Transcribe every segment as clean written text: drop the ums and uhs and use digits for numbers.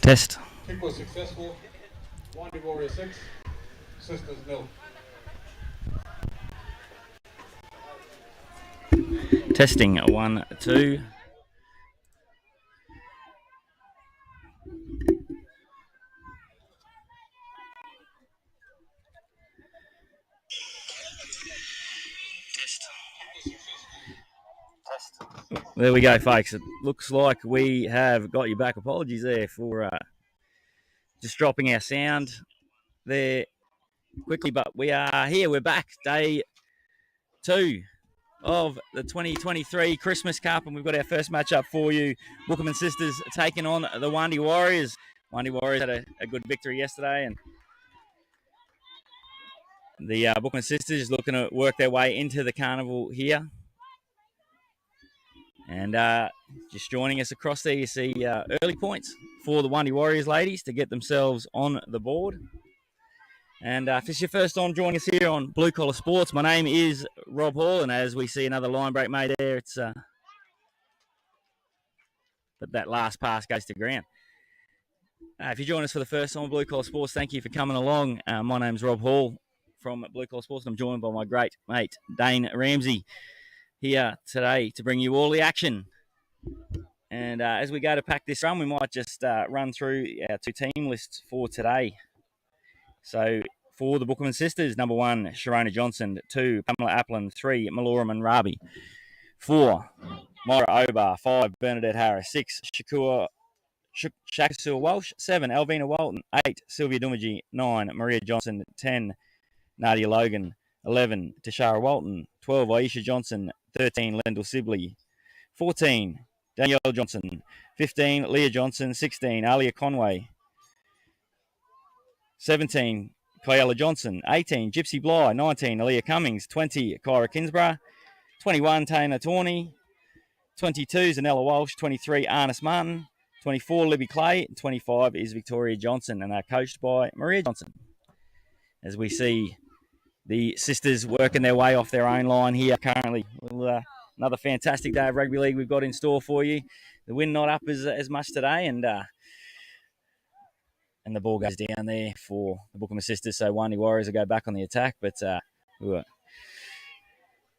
Test. Kick was successful. WAANDI Warrior 6, Sisters 0. Testing 1, 2. There we go, folks. It looks like we have got you back. Apologies there for just dropping our sound there quickly, but we are here. We're back. Day 2 of the 2023 Christmas Cup, and we've got our first matchup for you. Bookman Sisters taking on the WAANDI Warriors. WAANDI Warriors had a good victory yesterday, and the Bookman Sisters is looking to work their way into the carnival here. And just joining us across there, you see early points for the WAANDI Warriors ladies to get themselves on the board. And if it's your first time joining us here on Blue Collar Sports, my name is Rob Hall, and as we see another line break made there, it's but that last pass goes to ground. If you join us for the first time on Blue Collar Sports, thank you for coming along. My name's Rob Hall from Blue Collar Sports, and I'm joined by my great mate, Dane Ramsey, here today to bring you all the action. And as we go to pack this run, we might just run through our 2 team lists for today. So for the Bookman Sisters, number 1, Sharona Johnson. 2, Pamela Applin. 3, Melora Munrabi. 4, Moira Obar. 5, Bernadette Harris. 6, Shakasua Walsh. 7, Alvina Walton. 8, Sylvia Dumaji. 9, Maria Johnson. 10, Nadia Logan. 11, Tashara Walton. 12, Aisha Johnson. 13, Lendell Sibley. 14, Danielle Johnson. 15, Leah Johnson. 16, Alia Conway. 17, Kyla Johnson. 18, Gypsy Bly. 19, Aaliyah Cummings. 20, Kyra Kinsborough. 21, Tana Tawney. 22, Zanella Walsh. 23, Arnis Martin. 24, Libby Clay. 25 is Victoria Johnson, and are coached by Maria Johnson. As we see the sisters working their way off their own line here currently. Another fantastic day of rugby league we've got in store for you. The wind not up as much today, and the ball goes down there for the Bookman Sisters. So WAANDI Warriors will go back on the attack, but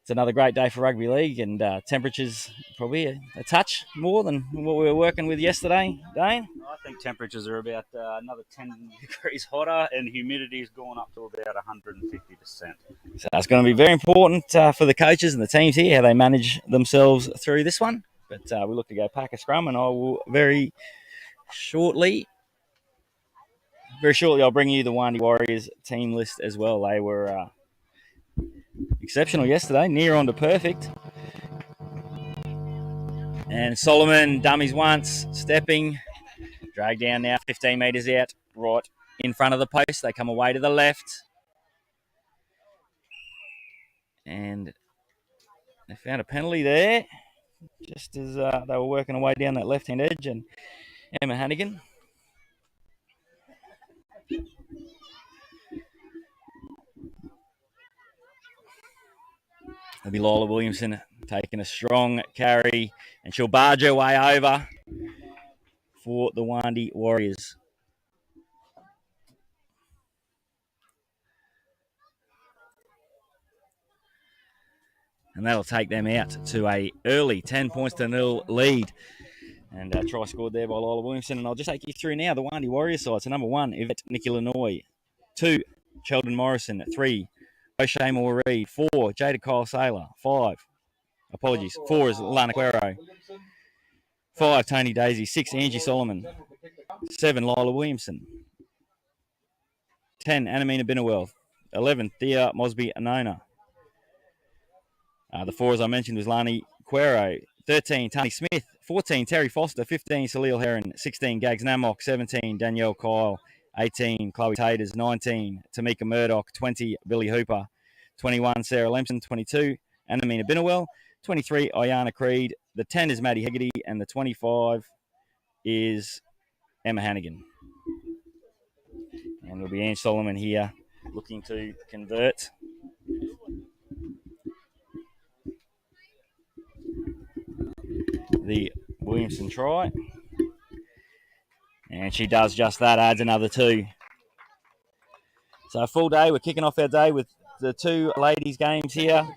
it's another great day for rugby league, and temperatures probably a touch more than what we were working with yesterday, Dane? I think temperatures are about another 10 degrees hotter, and humidity has gone up to about 150%. So it's going to be very important for the coaches and the teams here, how they manage themselves through this one. But we look to go pack a scrum, and I will very shortly I'll bring you the WAANDI Warriors team list as well. They were exceptional yesterday, near on to perfect. And Solomon, dummies once, stepping, drag down now, 15 metres out, right in front of the post. They come away to the left. And they found a penalty there, just as they were working away down that left-hand edge. And Emma Hannigan. It'll be Lola Williamson taking a strong carry, and she'll barge her way over for the WAANDI Warriors. And that'll take them out to a early 10 points to 0 lead. And a try scored there by Lola Williamson. And I'll just take you through now the WAANDI Warriors side. So number 1, Yvette Nikki Lanoy. 2, Sheldon Morrison. 3, O'Shea Moore Reid. 4, Jada Kyle Saylor. 4 is Lana Quero. 5, Tony Daisy. 6, Angie Solomon. 7, Lila Williamson. 10, Anamina Binnerwell. 11, Thea Mosby Anona. The 4, as I mentioned, was Lani Quero. 13, Tony Smith. 14, Terry Foster. 15, Salil Heron. 16, Gags Namok. 17, Danielle Kyle. 18, Chloe Taters. 19, Tamika Murdoch. 20, Billy Hooper. 21, Sarah Lemson. 22, Anamina Binnerwell. 23, Ayana Creed. The 10 is Maddie Hegarty, and the 25 is Emma Hannigan. And it'll be Ange Solomon here looking to convert. The Williamson try. And she does just that, adds another 2. So a full day. We're kicking off our day with the 2 ladies' games here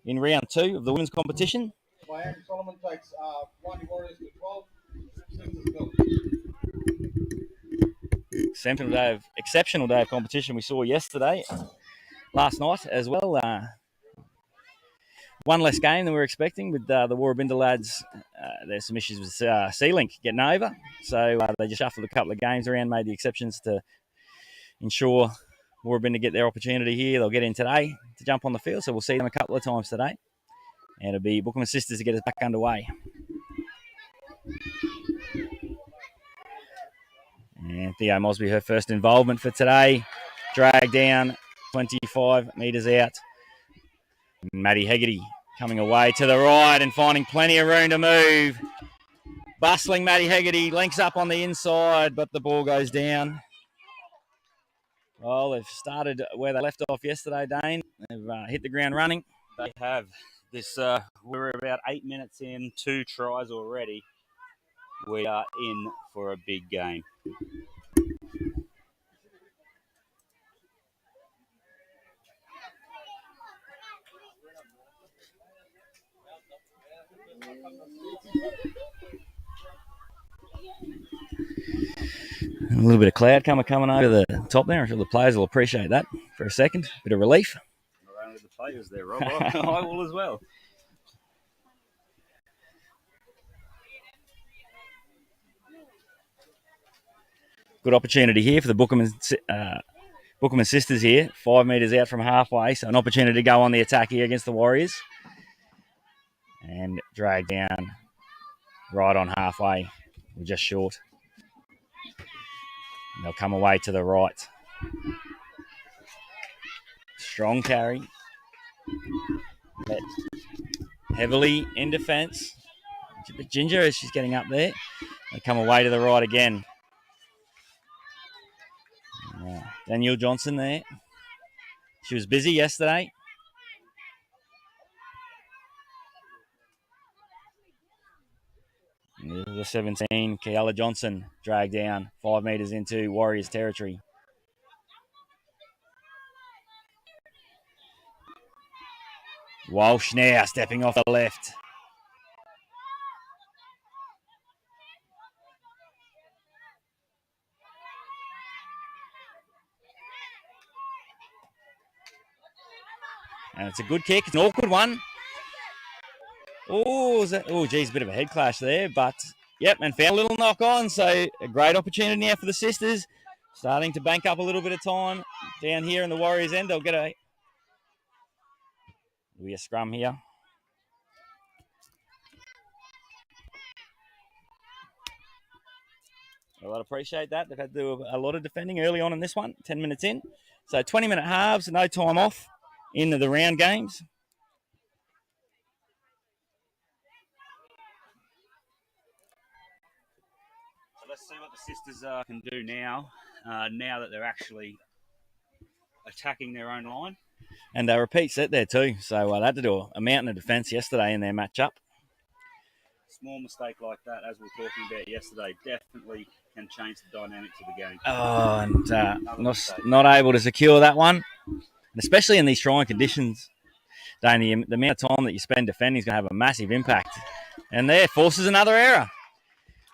in round 2 of the women's competition. WAANDI takes WAANDI Warriors to 12. Exceptional day of competition we saw last night as well. One less game than we were expecting with the Warrabinda lads. There's some issues with C-Link getting over. So they just shuffled a couple of games around, made the exceptions to ensure Warrabinda get their opportunity here. They'll get in today to jump on the field. So we'll see them a couple of times today. And it'll be Bookman Sisters to get us back underway. And Theo Mosby, her first involvement for today. Drag down 25 metres out. Maddie Hegarty coming away to the right and finding plenty of room to move. Bustling Maddie Hegarty, links up on the inside, but the ball goes down. Well, they've started where they left off yesterday, Dane. They've hit the ground running. They have. We're about 8 minutes in, 2 tries already. We are in for a big game. A little bit of cloud coming over the top there. I'm sure the players will appreciate that for a second. Bit of relief. Not only the players there, Rob, I will as well. Good opportunity here for the Bookman Sisters here. 5 metres out from halfway. So an opportunity to go on the attack here against the Warriors. And drag down right on halfway. We're just short. And they'll come away to the right. Strong carry. But heavily in defence. It's a bit ginger as she's getting up there. They come away to the right again. Danielle Johnson there. She was busy yesterday. The 17, Kiala Johnson, dragged down 5 metres into Warriors territory. Walsh now stepping off the left. And it's a good kick. It's an awkward one. Oh, geez, a bit of a head clash there. But, yep, and found a little knock on. So a great opportunity now for the Sisters. Starting to bank up a little bit of time down here in the Warriors' end. They'll get a scrum here. Well, I'd appreciate that. They've had to do a lot of defending early on in this one, 10 minutes in. So 20-minute halves, no time off into the round games. So let's see what the Sisters can do now, now that they're actually attacking their own line. And they repeat set there too. So they had to do a mountain of defence yesterday in their matchup. Small mistake like that, as we were talking about yesterday, definitely can change the dynamics of the game. Oh, and not able to secure that one. And especially in these trying conditions, Dane, the amount of time that you spend defending is going to have a massive impact. And there forces another error.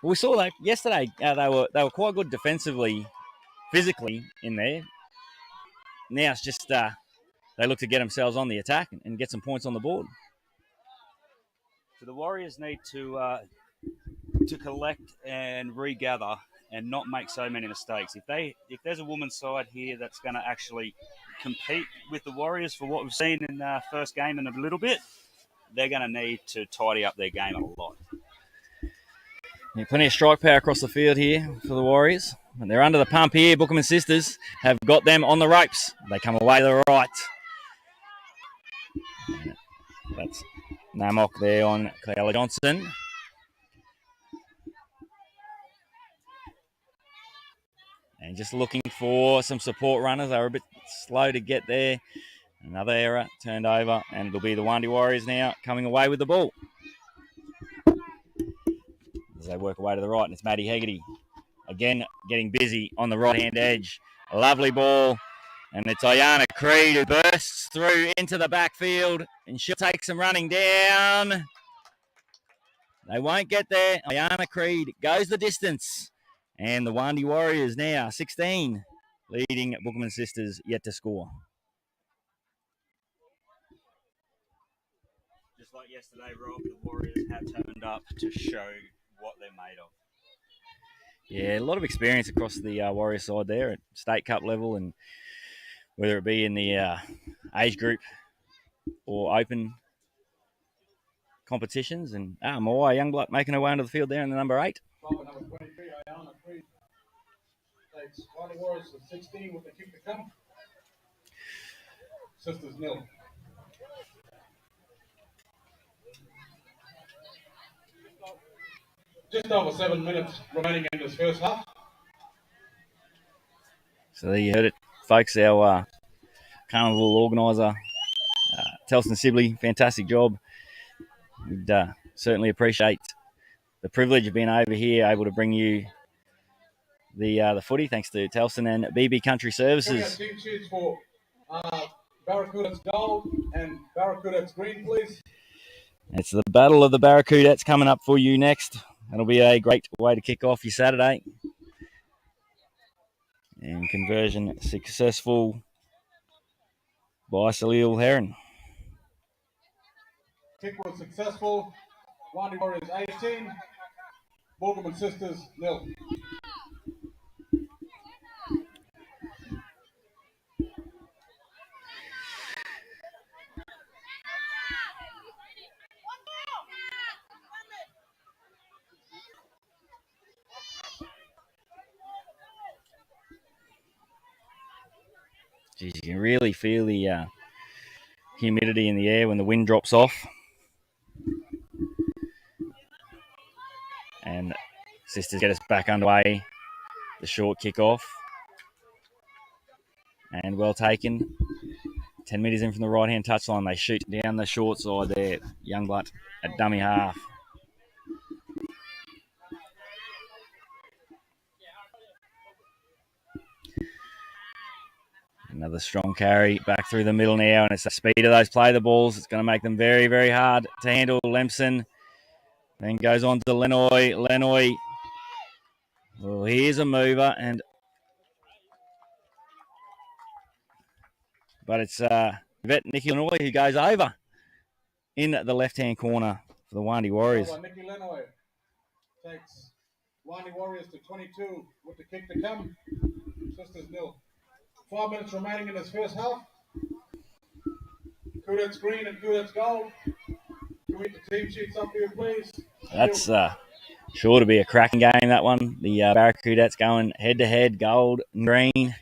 We saw that yesterday. They were quite good defensively, physically in there. Now it's just they look to get themselves on the attack and get some points on the board. So the Warriors need to collect and regather and not make so many mistakes. If there's a women's side here that's going to actually compete with the Warriors for what we've seen in the first game and a little bit, they're going to need to tidy up their game a lot. Yeah, plenty of strike power across the field here for the Warriors. And they're under the pump here. Bookman Sisters have got them on the ropes. They come away to the right. That's Namok there on Kiala Johnson. And just looking for some support runners. They were a bit slow to get there. Another error turned over, and it'll be the WAANDI Warriors now coming away with the ball. As they work away to the right, and it's Maddie Hegarty. Again, getting busy on the right-hand edge. A lovely ball. And it's Ayana Creed who bursts through into the backfield. And she'll take some running down. They won't get there. Ayana Creed goes the distance. And the WAANDI Warriors now 16, leading Bookman Sisters yet to score. Just like yesterday, Rob, the Warriors have turned up to show what they're made of. Yeah, a lot of experience across the Warrior side there at state cup level, and whether it be in the age group or open competitions. And Moai Youngblood making her way onto the field there in the number 8. Number 23, Ayana Creed. Takes WAANDI Warriors to 16 with the kick to come. Sisters nil. Just over 7 minutes remaining in this first half. So there you heard it, folks. Our carnival organiser, Telston Sibley, fantastic job. We'd certainly appreciate the privilege of being over here, able to bring you the footy, thanks to Telston and BB Country Services. Team sheets for Barracuda's gold and Barracuda's green, please. It's the Battle of the Barracudettes coming up for you next. That'll be a great way to kick off your Saturday. And conversion successful by Salil Heron. Kick was successful. WAANDI Warriors 18. Bookman Sisters nil. Geez, you can really feel the humidity in the air when the wind drops off. And Sisters get us back underway. The short kickoff. And well taken. 10 metres in from the right-hand touchline. They shoot down the short side there. Youngblood at dummy half. Another strong carry back through the middle now, and it's the speed of those play the balls. It's going to make them very, very hard to handle. Lemson then goes on to Lenoy. Lenoy, well, here's a mover, but it's Vet Nikki Lenoy who goes over in the left-hand corner for the WAANDI Warriors. Nikki Lenoy takes WAANDI Warriors to 22 with the kick to come. Sisters nil. 5 minutes remaining in this first half. Kudet's green and Kudet's gold. Can we get the team sheets up here, please? That's sure to be a cracking game, that one. The Barracudettes going head-to-head, gold and green.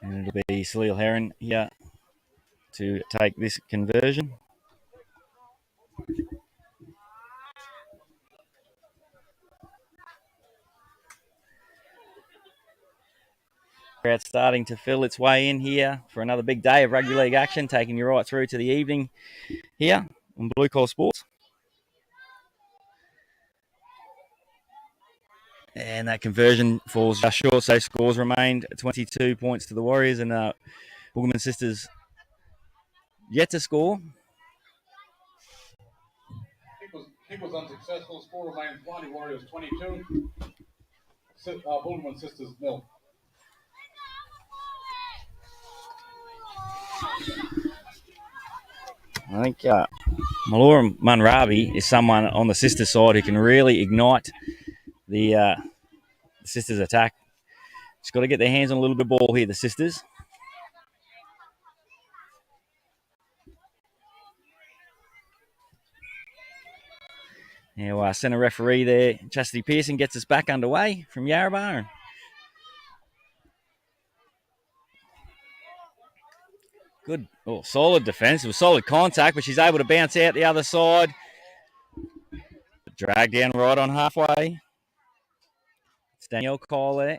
And it'll be Salil Heron here to take this conversion. Crowd starting to fill its way in here for another big day of rugby league action, taking you right through to the evening here on Blue Collar Sports. And that conversion falls just short, so scores remained 22 points to the Warriors, and Bookman Sisters yet to score. Kick was unsuccessful. Score remains WAANDI Warriors 22. Bookman Sisters nil. I think Malora Munrabi is someone on the Sisters side who can really ignite the Sisters attack. Just got to get their hands on a little bit of ball here, the Sisters. Now, centre referee there, Chastity Pearson, gets us back underway from Yarrabah. Good, solid defence. It was solid contact, but she's able to bounce out the other side. Drag down right on halfway. It's Danielle Cole there.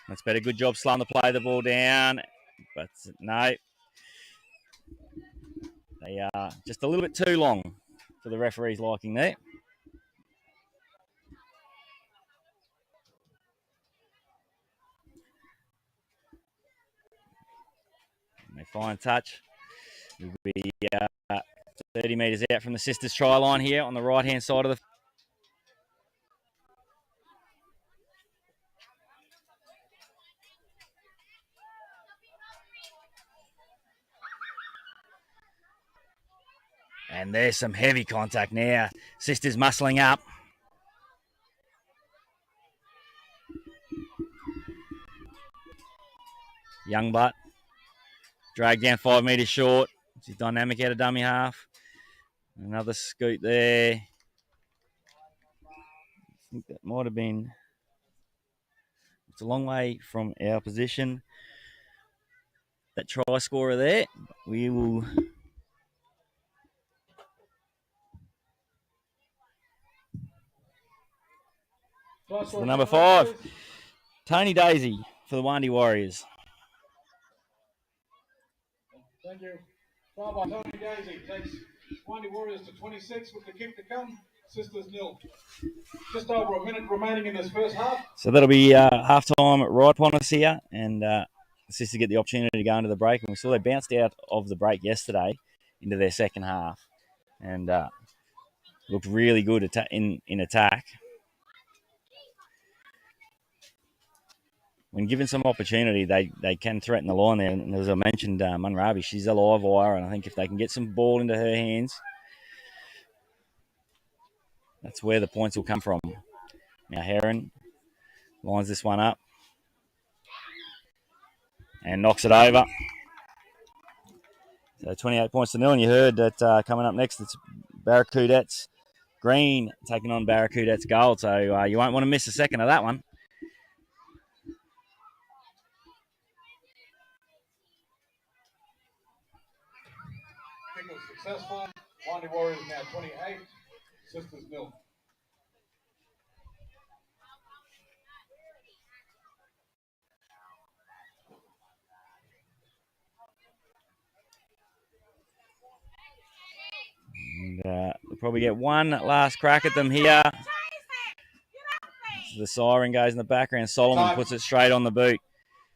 That's better. Good job slowing the play the ball down. But no. They are just a little bit too long for the referee's liking there. And they fine touch. We'll be 30 metres out from the Sisters try line here on the right-hand side of the... And there's some heavy contact now. Sisters muscling up. Youngblood. Dragged down 5 metres short. She's dynamic out of dummy half. Another scoot there. I think that might have been... It's a long way from our position. That try scorer there. We will... So number 5, Tony Daisy for the WAANDI Warriors. Thank you. Foul by Tony Daisy takes WAANDI Warriors to 26 with the kick to come. Sisters nil. Just over a minute remaining in this first half. So that'll be half-time right upon us here, and the Sisters get the opportunity to go into the break. And we saw they bounced out of the break yesterday into their second half, and looked really good in attack. When given some opportunity, they can threaten the line there. And as I mentioned, Munrabi, she's a live wire, and I think if they can get some ball into her hands, that's where the points will come from. Now Heron lines this one up and knocks it over. So 28 points to nil, and you heard that coming up next, it's Barracudettes Green taking on Barracudettes Gold. So you won't want to miss a second of that one. Successful. WAANDI Warriors now 28. Sisters nil. And we'll probably get one last crack at them here. The siren goes in the background. Solomon puts it straight on the boot.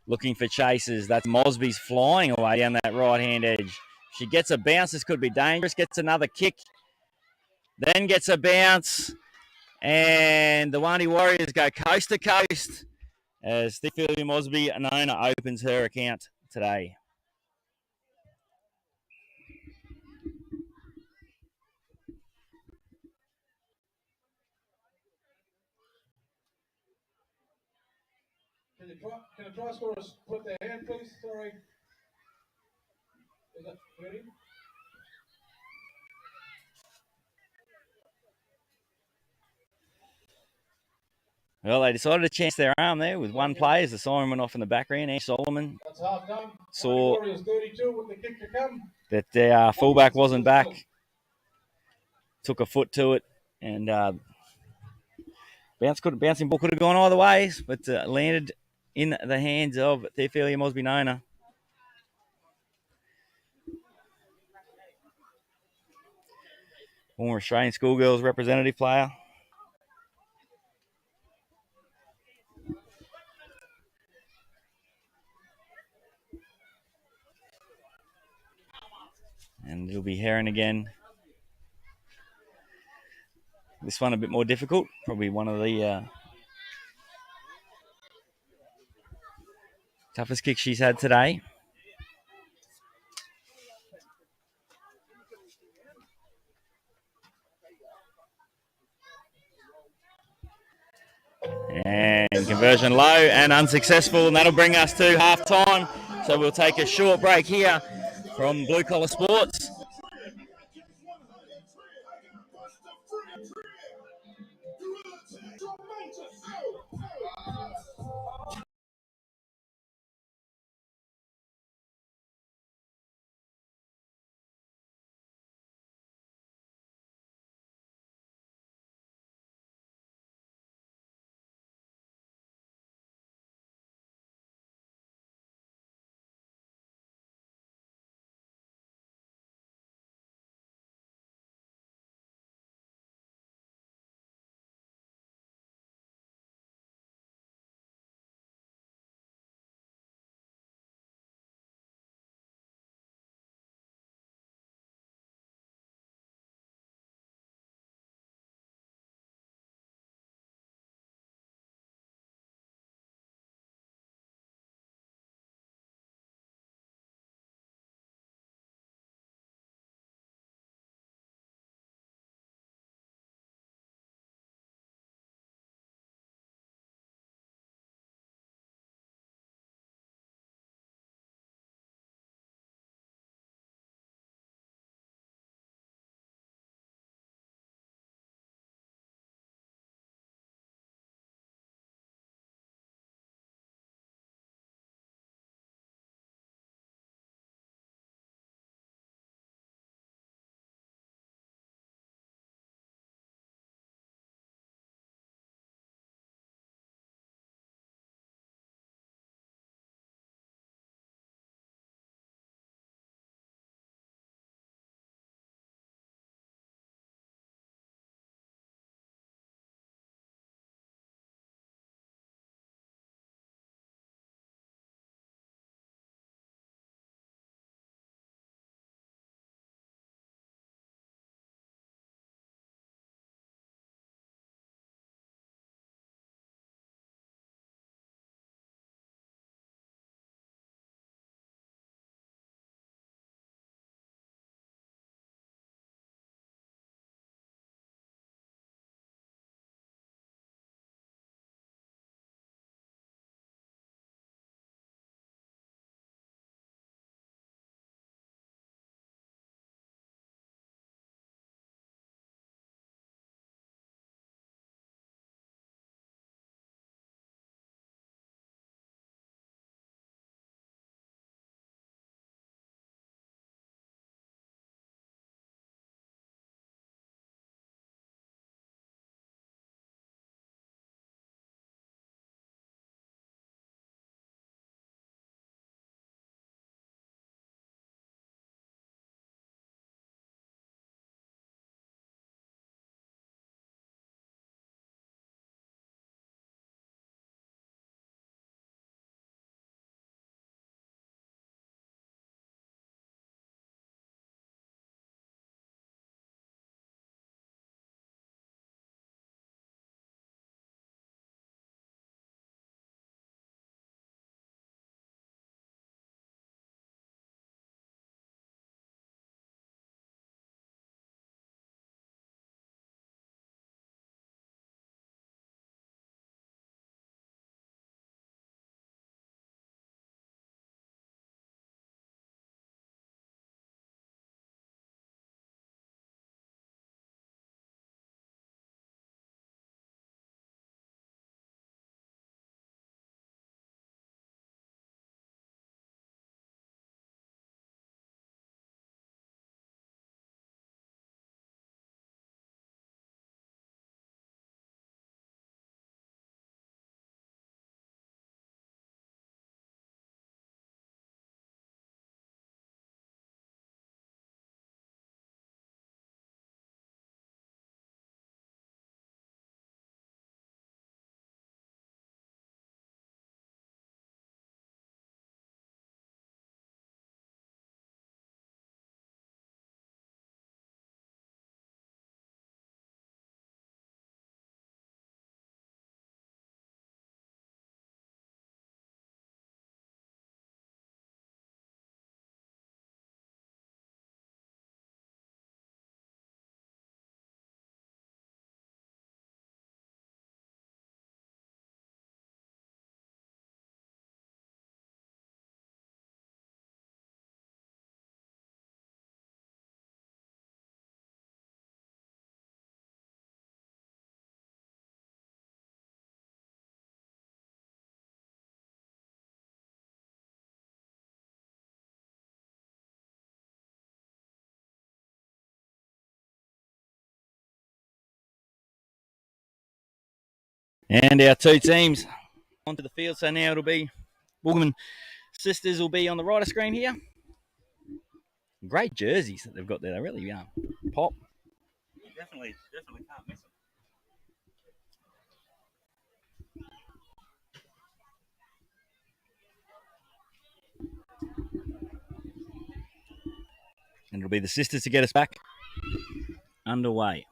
Looking for chasers. That's Mosby's flying away down that right-hand edge. She gets a bounce. This could be dangerous. Gets another kick. Then gets a bounce. And the WAANDI Warriors go coast to coast as Theophilia Mosby Anona opens her account today. Can the try scorers put their hand, please? Sorry. Is that ready? Well, they decided to chance their arm there with one play as the siren went off in the background. Ash Solomon saw that their fullback wasn't back, took a foot to it, and bouncing ball could have gone either ways, but landed in the hands of Theophilia Mosby Nona. Former Australian Schoolgirls representative player. And it'll be Heron again. This one a bit more difficult. Probably one of the toughest kicks she's had today. And conversion low and unsuccessful, and that'll bring us to half-time. So we'll take a short break here from Blue Collar Sports. And our two teams onto the field. So now it'll be Boogman Sisters will be on the right of screen here. Great jerseys that they've got there. They really pop. Definitely can't miss them. And it'll be the Sisters to get us back underway.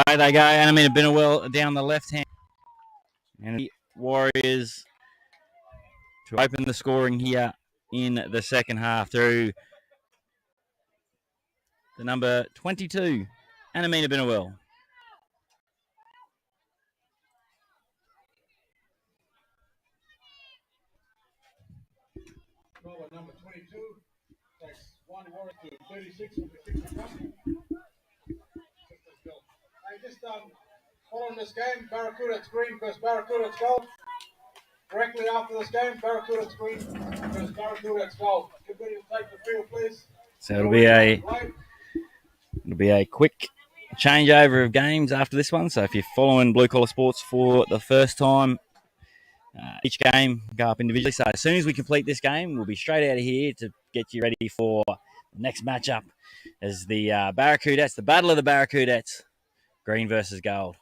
Away they go. Animated Binnerwell down the left hand. And the Warriors to open the scoring here in the second half through the number 22, Anamina Binnerwell. Number 22 takes one Warriors to 36 from the kick return. Hey, just following this game, Barracuda at green versus Barracuda at gold. Directly after this game, Barracuda at green versus Barracuda at gold. Get ready to take the field, please. So it'll be a quick changeover of games after this one. So if you're following Blue Collar Sports for the first time, each game go up individually. So as soon as we complete this game, we'll be straight out of here to get you ready for the next matchup as the Barracudettes, the Battle of the Barracudettes, green versus gold.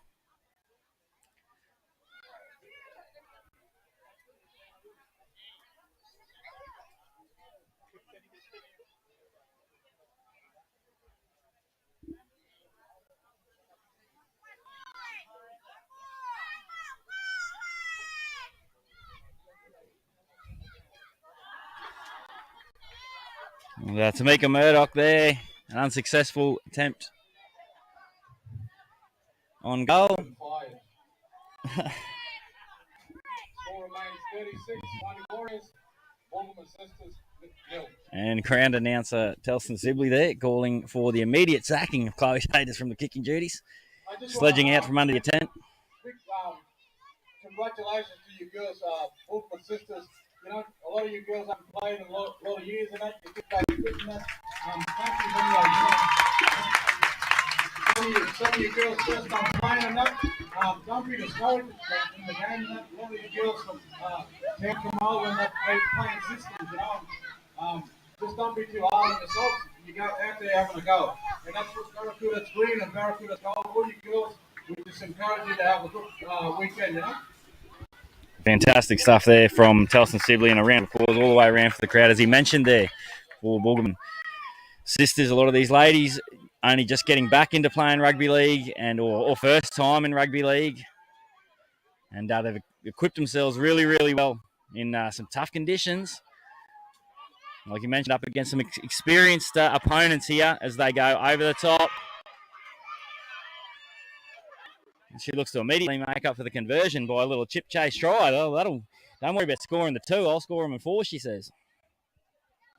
And, Tamika Murdoch there, an unsuccessful attempt on goal. Score remains 36, one Warriors, Boogman Sisters with nil. And ground announcer Telston Sibley there calling for the immediate sacking of Chloe Shaders from the kicking duties. Sledging out from under your tent. Big congratulations to you girls, Boogman Sisters. You know, a lot of you girls haven't played in a lot of years in that. You get back in that. Thank you anyway. Some of you girls first time playing in that. Don't be discouraged in the game in that. A lot of you girls from town come over and they're playing systems, you know. Just don't be too hard on yourselves. You go out there having a go. And that's what Barracuda's green and Barracuda's gold. All you girls, we just encourage you to have a good weekend, you know. Fantastic stuff there from Telston Sibley, and a round of applause all the way around for the crowd. As he mentioned there, for Boogman Sisters, a lot of these ladies only just getting back into playing rugby league or first time in rugby league. And they've equipped themselves really, really well in some tough conditions. Like you mentioned, up against some experienced opponents here as they go over the top. She looks to immediately make up for the conversion by a little chip chase try. Don't worry about scoring the 2. I'll score them in 4, she says.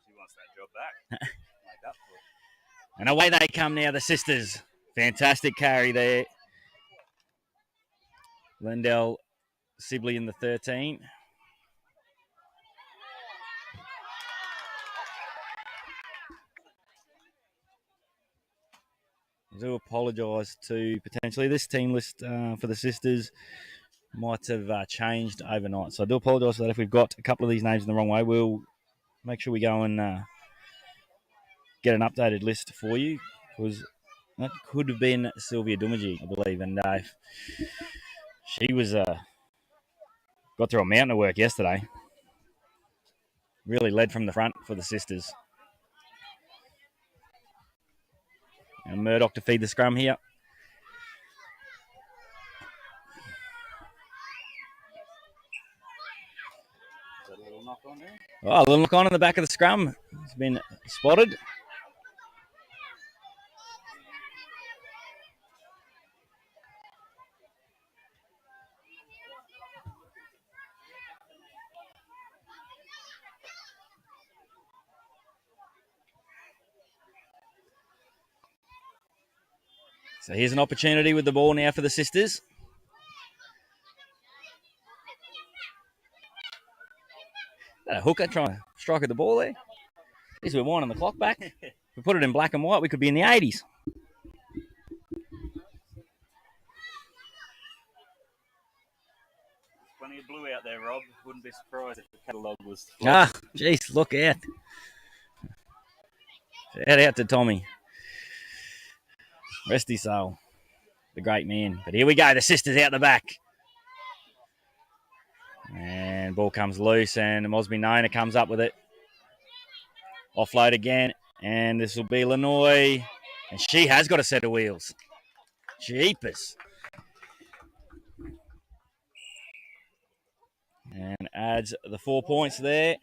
She wants that job back. Make up for it. And away they come now, the Sisters. Fantastic carry there. Lendell Sibley in the 13. I do apologise to potentially this team list for the Sisters might have changed overnight. So I do apologise for that. If we've got a couple of these names in the wrong way, we'll make sure we go and get an updated list for you, because that could have been Sylvia Dumaji, I believe, and she was got through a mountain of work yesterday. Really led from the front for the sisters. And Murdoch to feed the scrum here. A little knock on there. Oh, a little knock on in the back of the scrum. It's been spotted. So here's an opportunity with the ball now for the sisters. That a hooker trying to strike at the ball there. At least we're winding the clock back. If we put it in black and white, we could be in the 80s. Plenty of blue out there, Rob. Wouldn't be surprised if the catalogue was... Ah, jeez, look out. Shout out to Tommy. Rest his soul. The great man. But here we go. The sisters out the back. And ball comes loose, and Mosby Nona comes up with it. Offload again. And this will be Lanoy. And she has got a set of wheels. Jeepers. And adds the 4 points there.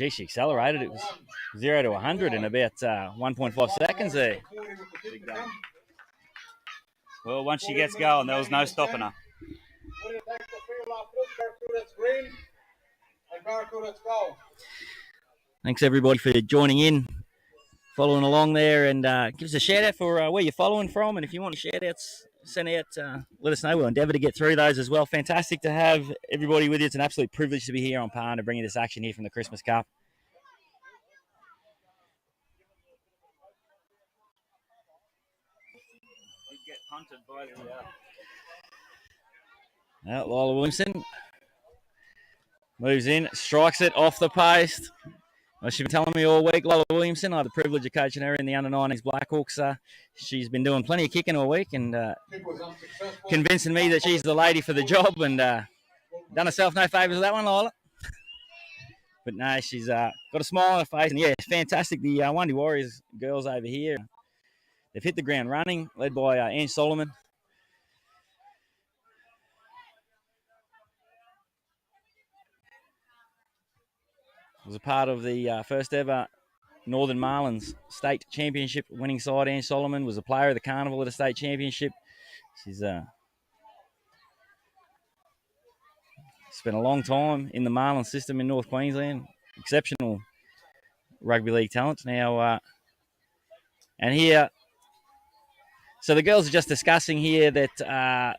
Gee, she accelerated. It was 0 to 100 in about 1.5 seconds there. Well, once she gets going, there was no stopping her. Thanks, everybody, for joining in, following along there, and give us a shout-out for where you're following from, and if you want shout-outs, send out, let us know. We'll endeavour to get through those as well. Fantastic to have everybody with you. It's an absolute privilege to be here on Par to bring you this action here from the Christmas Cup. Get punted by the... Lila Williamson moves in, strikes it off the post. Well, she's been telling me all week, Lila Williamson. I had the privilege of coaching her in the under-19s Blackhawks. She's been doing plenty of kicking all week and convincing me that she's the lady for the job, and done herself no favours with that one, Lila. But no, she's got a smile on her face, and yeah, it's fantastic. The WAANDI Warriors girls over here, they've hit the ground running, led by Ange Solomon. Was a part of the first ever Northern Marlins State Championship winning side. Ange Solomon was a player of the Carnival at a state championship. She's spent a long time in the Marlins system in North Queensland. Exceptional rugby league talent. Now, and here, so the girls are just discussing here that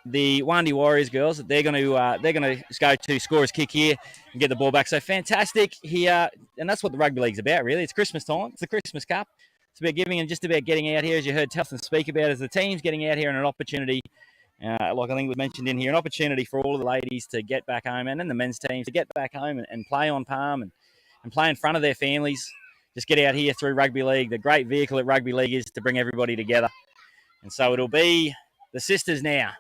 the WAANDI Warriors girls, they're going to go to scorer's kick here and get the ball back. So fantastic here, and that's what the rugby league's about, really. It's Christmas time. It's the Christmas Cup. It's about giving and just about getting out here, as you heard Telston speak about, as the team's getting out here and an opportunity, like I think was mentioned in here, an opportunity for all of the ladies to get back home, and then the men's teams to get back home and play on Palm and play in front of their families. Just get out here through rugby league. The great vehicle that rugby league is to bring everybody together. And so it'll be the sisters now.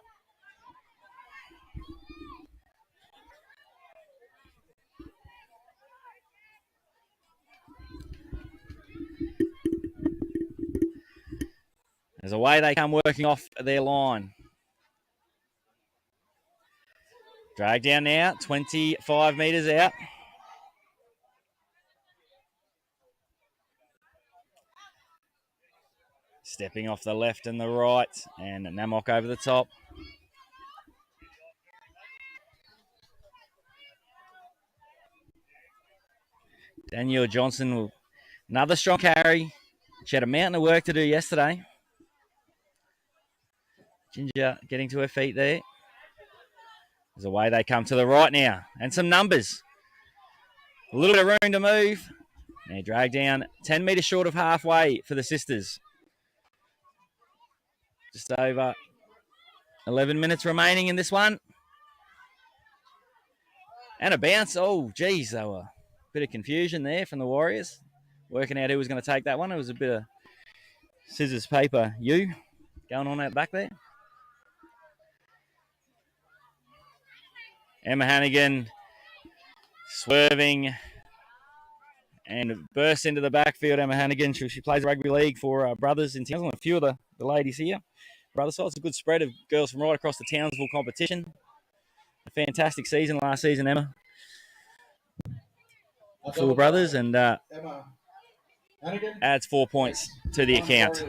There's a way they come working off their line. Drag down now, 25 metres out. Stepping off the left and the right, and Namok over the top. Danielle Johnson will another strong carry. She had a mountain of work to do yesterday. Ginger getting to her feet there. There's a way they come to the right now. And some numbers. A little bit of room to move. They drag down 10 metres short of halfway for the sisters. Just over 11 minutes remaining in this one. And a bounce. Oh, geez, there were a bit of confusion there from the Warriors. working out who was going to take that one. It was a bit of scissors, paper, you going on out back there. Emma Hannigan swerving and bursts into the backfield. Emma Hannigan, she plays rugby league for Brothers in Townsville. A few of the ladies here. Brother side, it's a good spread of girls from right across the Townsville competition. A fantastic season last season, Emma. For the Brothers, and adds 4 points to the account.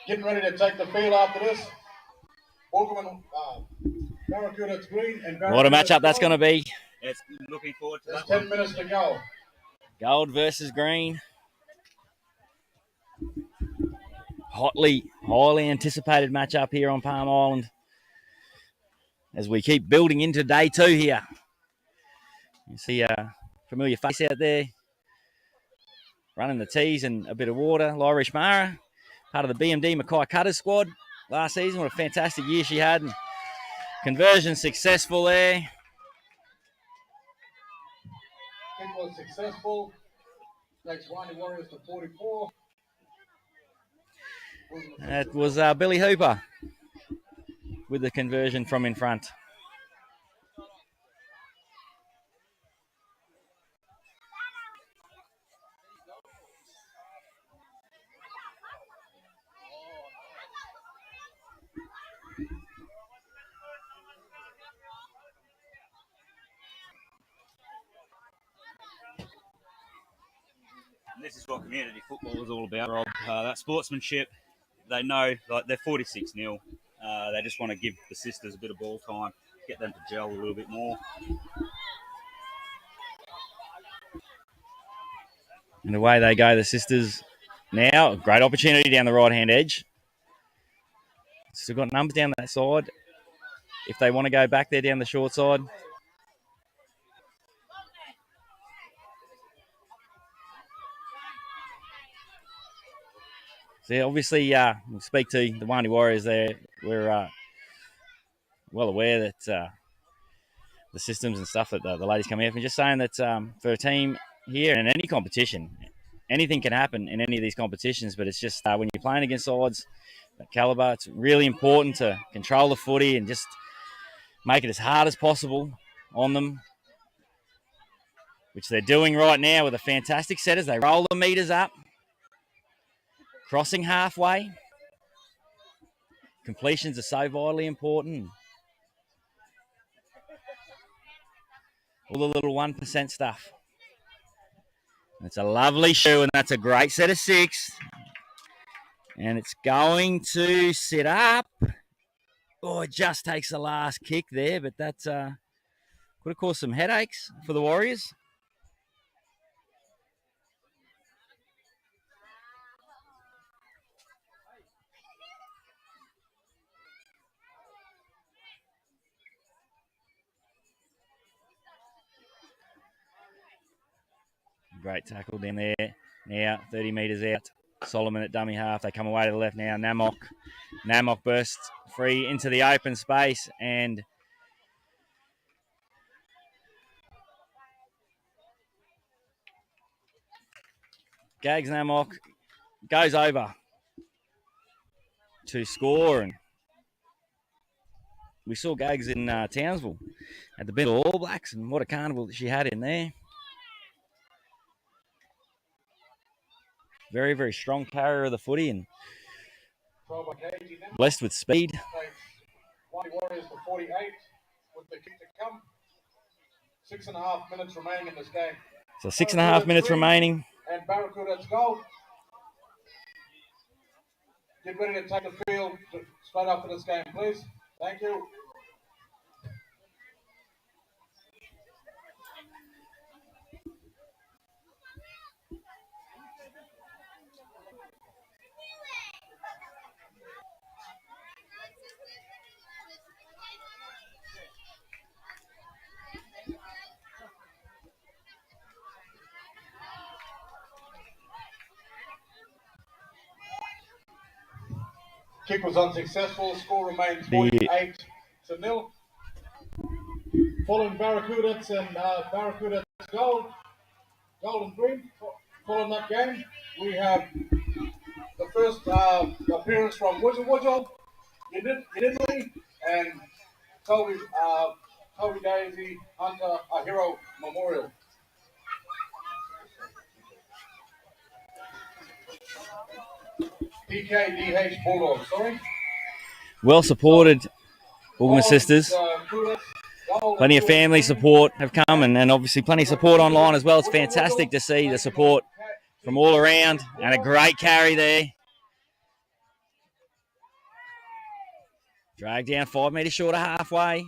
Getting ready to take the field after this. Barracuda's green and What a matchup that's going to be. It's looking forward to that. 10 minutes to go. Gold versus green. Highly anticipated matchup here on Palm Island as we keep building into day 2 here. You see a familiar face out there running the tees and a bit of water. Lyra Ishmara, part of the BMD Mackay Cutters squad last season. What a fantastic year she had. And conversion successful there. It was successful. Takes WAANDI Warriors to 44. That was Billy Hooper with the conversion from in front. This is what community football is all about, Rob. That sportsmanship. They know, like, they're 46-0. They just want to give the sisters a bit of ball time, get them to gel a little bit more. And away they go, the sisters. Now, a great opportunity down the right-hand edge. Still got numbers down that side if they want to go back there down the short side. So, obviously, we'll speak to the WAANDI Warriors there. We're well aware that the systems and stuff that the ladies come here from. Just saying that for a team here in any competition, anything can happen in any of these competitions, but it's just when you're playing against sides that calibre, it's really important to control the footy and just make it as hard as possible on them, which they're doing right now with a fantastic set as they roll the meters up. Crossing halfway. Completions are so vitally important. All the little 1% stuff. It's a lovely shoe, and that's a great set of 6. And it's going to sit up. Oh, it just takes the last kick there, but that's could have caused some headaches for the Warriors. Great tackle down there. Now 30 metres out. Solomon at dummy half. They come away to the left now. Namok bursts free into the open space and Gags Namok goes over to score. And we saw Gags in Townsville at the Bengal All Blacks, and what a carnival that she had in there. Very, very strong carrier of the footy and blessed with speed. WAANDI Warriors to 48 with the kick to come. 6.5 minutes remaining in this game. So 6.5 minutes remaining. And Barracuda's goal. Get ready to take the field straight after this game, please. Thank you. Kick was unsuccessful. Score remains 48-0. Following Barracudas and Barracudas gold and green. Following that game, we have the first appearance from Wujal in Italy and Toby Daisy Hunter a Hero Memorial. PKDH Bulldogs, sorry. Well supported, Bullman sisters. Plenty of family support have come, and obviously plenty of support online as well. It's fantastic to see the support from all around, and a great carry there. Drag down 5 metres short of halfway.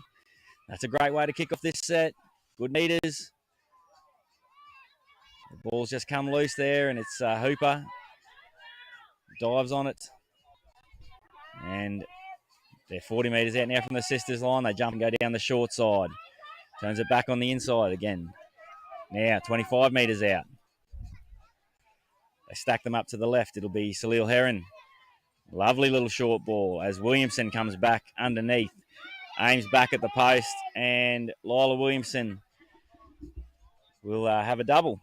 That's a great way to kick off this set. Good meters. The ball's just come loose there, and it's Hooper. Dives on it. And they're 40 metres out now from the sisters line. They jump and go down the short side. Turns it back on the inside again. Now 25 metres out. They stack them up to the left. It'll be Salil Heron. Lovely little short ball as Williamson comes back underneath. Aims back at the post, and Lila Williamson will have a double.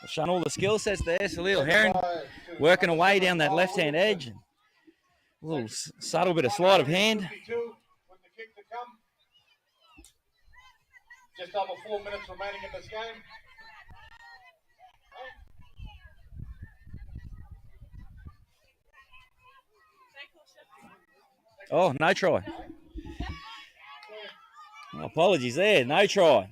Showing all the skill sets there. Salil Heron working away down that left-hand edge. A little subtle bit of sleight of hand. Just over 4 minutes remaining in this game. Oh, no try. Oh, apologies there. No try.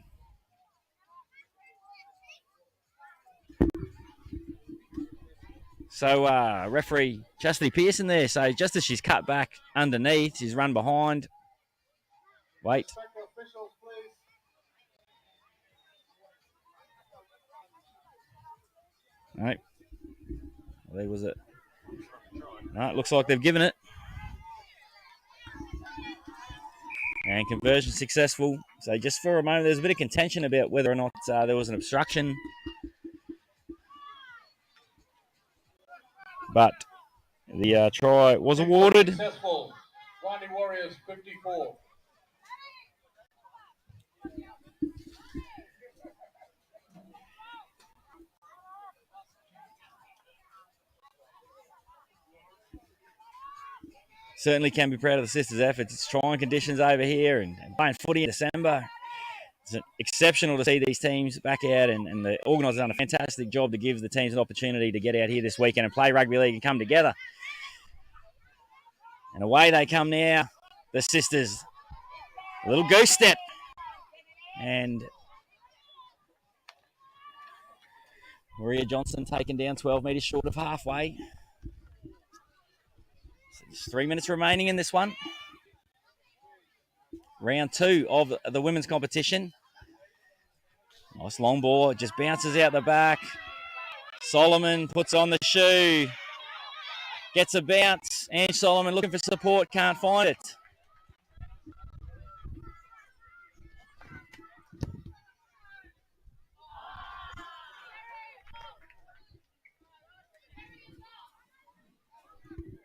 So referee Chastity Pearson there. So just as she's cut back underneath, she's run behind. Wait. No. There was it. No, it looks like they've given it. And conversion successful. So just for a moment, there's a bit of contention about whether or not there was an obstruction. But the try was awarded. Successful. WAANDI Warriors 54. Certainly can be proud of the sisters' efforts. It's trying conditions over here and playing footy in December. It's exceptional to see these teams back out, and the organisers done a fantastic job to give the teams an opportunity to get out here this weekend and play rugby league and come together. And away they come now, the sisters. A little goose step. And Maria Johnson taken down 12 metres short of halfway. So there's 3 minutes remaining in this one. Round 2 of the women's competition. Nice long ball. It just bounces out the back. Solomon puts on the shoe. Gets a bounce. Ange Solomon looking for support. Can't find it.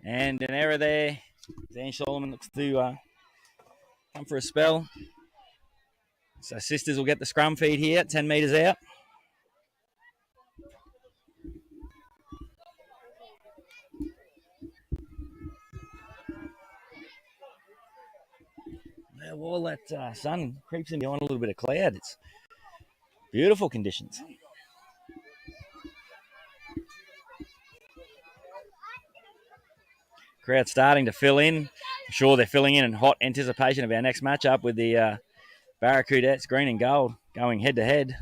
And an error there. Ange Solomon looks to come for a spell. So sisters will get the scrum feed here, 10 metres out. Now, while that sun creeps in behind a little bit of cloud, it's beautiful conditions. Crowd starting to fill in. I'm sure they're filling in hot anticipation of our next matchup with the Barracudettes, green and gold, going head to head.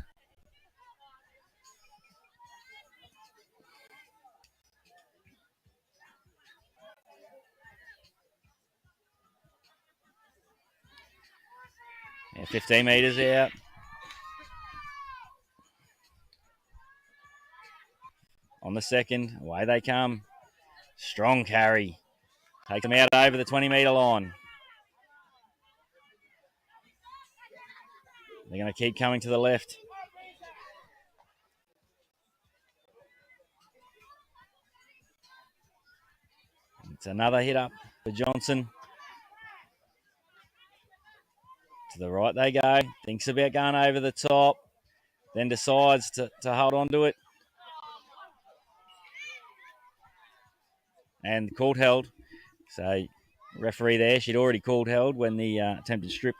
Yeah, 15 metres out. On the second, away they come. Strong carry. Take them out over the 20-metre line. They're going to keep coming to the left. It's another hit up for Johnson. To the right they go. Thinks about going over the top. Then decides to hold on to it. And called held. So referee there, she'd already called held when the attempted strip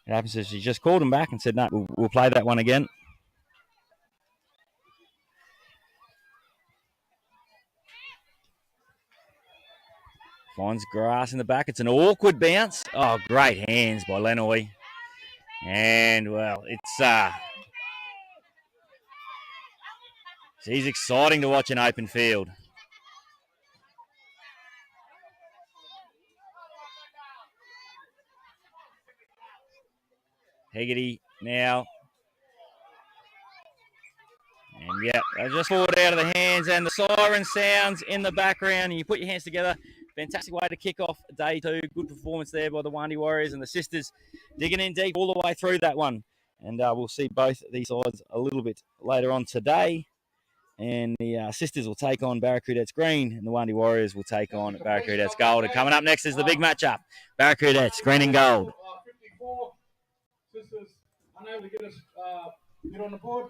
happened. So she just called him back and said, no, we'll play that one again. Finds grass in the back. It's an awkward bounce. Oh, great hands by Lenoy. And, well, it's exciting to watch an open field. Hegarty now. And, yeah, they just pulled out of the hands, and the siren sounds in the background, and you put your hands together. Fantastic way to kick off day 2. Good performance there by the WAANDI Warriors, and the sisters digging in deep all the way through that one. And we'll see both these sides a little bit later on today. And the sisters will take on Barracudettes Green, and the WAANDI Warriors will take on Barracudettes Gold. And coming up next is the big matchup, Barracudettes Green and Gold. 54, sisters unable to get on the board.